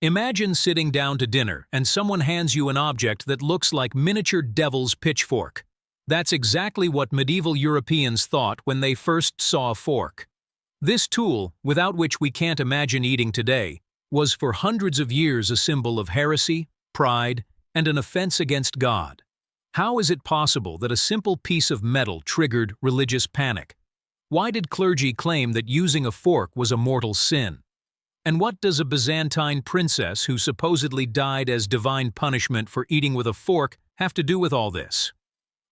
Imagine sitting down to dinner and someone hands you an object that looks like miniature devil's pitchfork. That's exactly what medieval Europeans thought when they first saw a fork. This tool, without which we can't imagine eating today, was for hundreds of years a symbol of heresy, pride, and an offense against God. How is it possible that a simple piece of metal triggered religious panic? Why did clergy claim that using a fork was a mortal sin? And what does a Byzantine princess who supposedly died as divine punishment for eating with a fork have to do with all this?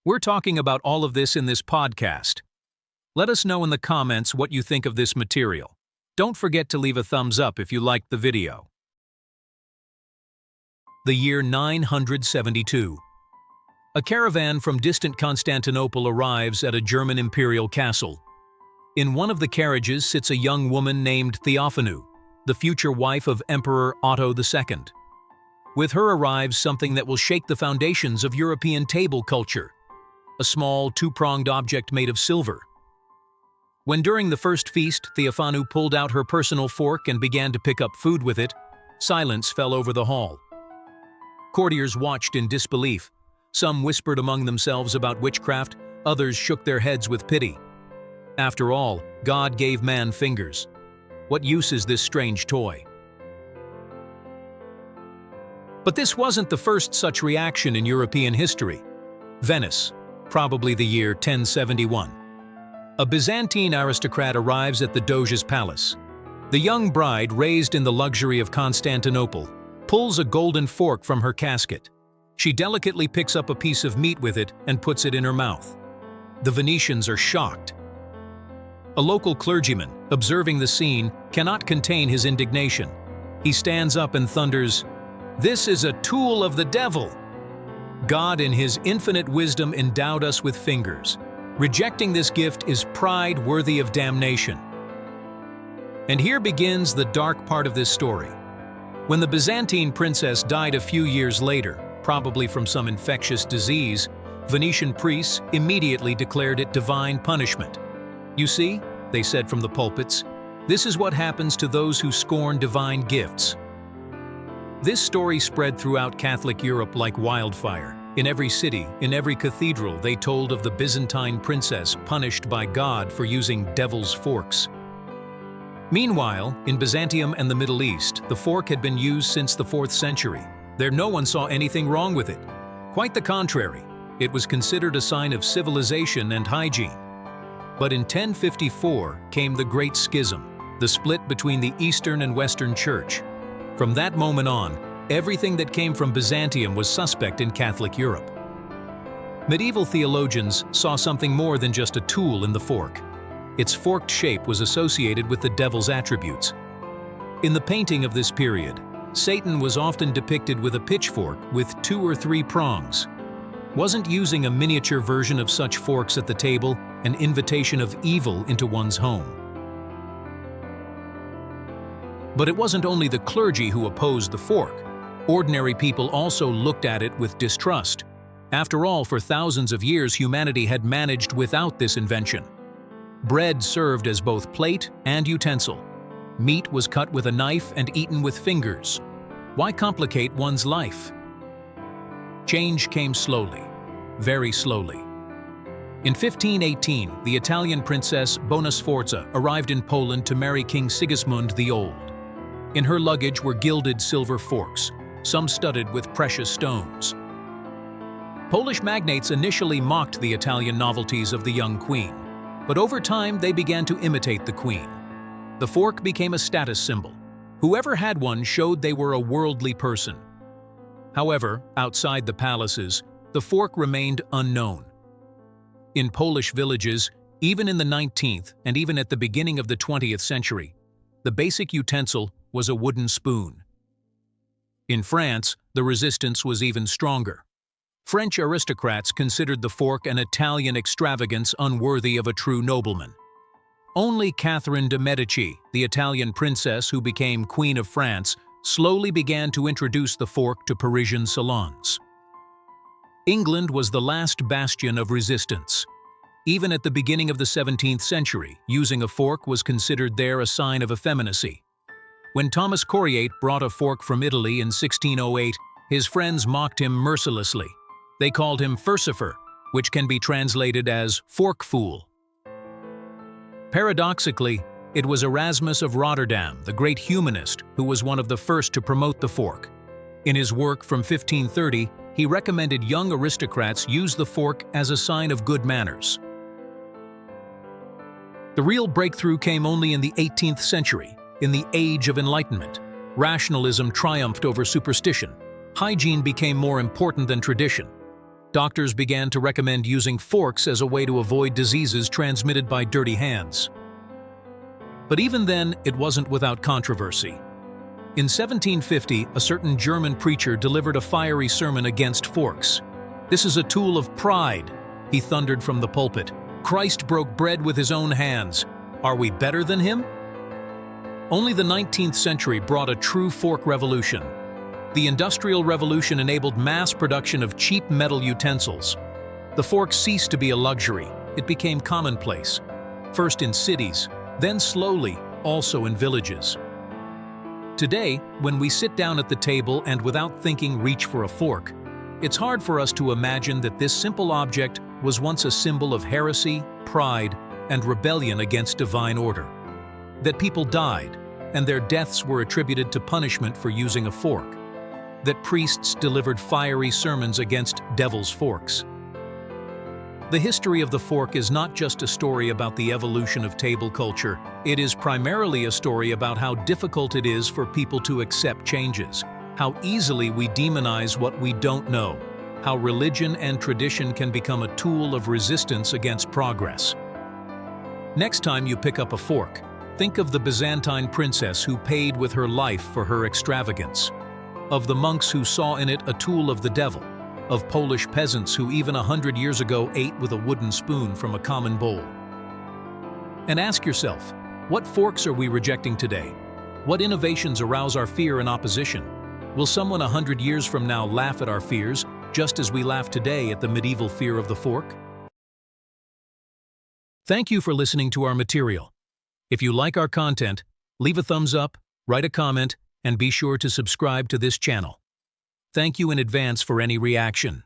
We're talking about all of this in this podcast. Let us know in the comments what you think of this material. Don't forget to leave a thumbs up if you liked the video. The year 972. A caravan from distant Constantinople arrives at a German imperial castle. In one of the carriages sits a young woman named Theophanu, the future wife of Emperor Otto II. With her arrives something that will shake the foundations of European table culture, a small two-pronged object made of silver. When during the first feast Theophanu pulled out her personal fork and began to pick up food with it, silence fell over the hall. Courtiers watched in disbelief. Some whispered among themselves about witchcraft, others shook their heads with pity. After all, God gave man fingers. What use is this strange toy? But this wasn't the first such reaction in European history. Venice, probably the year 1071. A Byzantine aristocrat arrives at the Doge's palace. The young bride, raised in the luxury of Constantinople, pulls a golden fork from her casket. She delicately picks up a piece of meat with it and puts it in her mouth. The Venetians are shocked. A local clergyman, observing the scene, cannot contain his indignation. He stands up and thunders, "This is a tool of the devil!" God in his infinite wisdom endowed us with fingers. Rejecting this gift is pride worthy of damnation. And here begins the dark part of this story. When the Byzantine princess died a few years later, probably from some infectious disease, Venetian priests immediately declared it divine punishment. "You see," they said from the pulpits, "this is what happens to those who scorn divine gifts." This story spread throughout Catholic Europe like wildfire. In every city, in every cathedral, they told of the Byzantine princess punished by God for using devil's forks. Meanwhile, in Byzantium and the Middle East, the fork had been used since the 4th century. There no one saw anything wrong with it. Quite the contrary, it was considered a sign of civilization and hygiene. But in 1054 came the Great Schism, the split between the Eastern and Western Church. From that moment on, everything that came from Byzantium was suspect in Catholic Europe. Medieval theologians saw something more than just a tool in the fork. Its forked shape was associated with the devil's attributes. In the painting of this period, Satan was often depicted with a pitchfork with 2 or 3 prongs. Wasn't using a miniature version of such forks at the table an invitation of evil into one's home? But it wasn't only the clergy who opposed the fork. Ordinary people also looked at it with distrust. After all, for thousands of years humanity had managed without this invention. Bread served as both plate and utensil. Meat was cut with a knife and eaten with fingers. Why complicate one's life? Change came slowly, very slowly. In 1518, the Italian princess Bona Sforza arrived in Poland to marry King Sigismund the Old. In her luggage were gilded silver forks, some studded with precious stones. Polish magnates initially mocked the Italian novelties of the young queen, but over time they began to imitate the queen. The fork became a status symbol. Whoever had one showed they were a worldly person. However, outside the palaces, the fork remained unknown. In Polish villages, even in the 19th and even at the beginning of the 20th century, the basic utensil was a wooden spoon. In France, the resistance was even stronger. French aristocrats considered the fork an Italian extravagance unworthy of a true nobleman. Only Catherine de' Medici, the Italian princess who became Queen of France, slowly began to introduce the fork to Parisian salons. England was the last bastion of resistance. Even at the beginning of the 17th century, using a fork was considered there a sign of effeminacy. When Thomas Coriate brought a fork from Italy in 1608, his friends mocked him mercilessly. They called him Furcifer, which can be translated as fork fool. Paradoxically, it was Erasmus of Rotterdam, the great humanist, who was one of the first to promote the fork. In his work from 1530, he recommended young aristocrats use the fork as a sign of good manners. The real breakthrough came only in the 18th century, in the Age of Enlightenment. Rationalism triumphed over superstition. Hygiene became more important than tradition. Doctors began to recommend using forks as a way to avoid diseases transmitted by dirty hands. But even then, it wasn't without controversy. In 1750, a certain German preacher delivered a fiery sermon against forks. "This is a tool of pride," he thundered from the pulpit. "Christ broke bread with his own hands. Are we better than him?" Only the 19th century brought a true fork revolution. The Industrial Revolution enabled mass production of cheap metal utensils. The fork ceased to be a luxury. It became commonplace. First in cities, then slowly, also in villages. Today, when we sit down at the table and without thinking reach for a fork, it's hard for us to imagine that this simple object was once a symbol of heresy, pride, and rebellion against divine order. That people died, and their deaths were attributed to punishment for using a fork. That priests delivered fiery sermons against devil's forks. The history of the fork is not just a story about the evolution of table culture, it is primarily a story about how difficult it is for people to accept changes, how easily we demonize what we don't know, how religion and tradition can become a tool of resistance against progress. Next time you pick up a fork, think of the Byzantine princess who paid with her life for her extravagance, of the monks who saw in it a tool of the devil, of Polish peasants who even 100 years ago ate with a wooden spoon from a common bowl. And ask yourself, what forks are we rejecting today? What innovations arouse our fear and opposition? Will someone 100 years from now laugh at our fears, just as we laugh today at the medieval fear of the fork? Thank you for listening to our material. If you like our content, leave a thumbs up, write a comment, and be sure to subscribe to this channel. Thank you in advance for any reaction.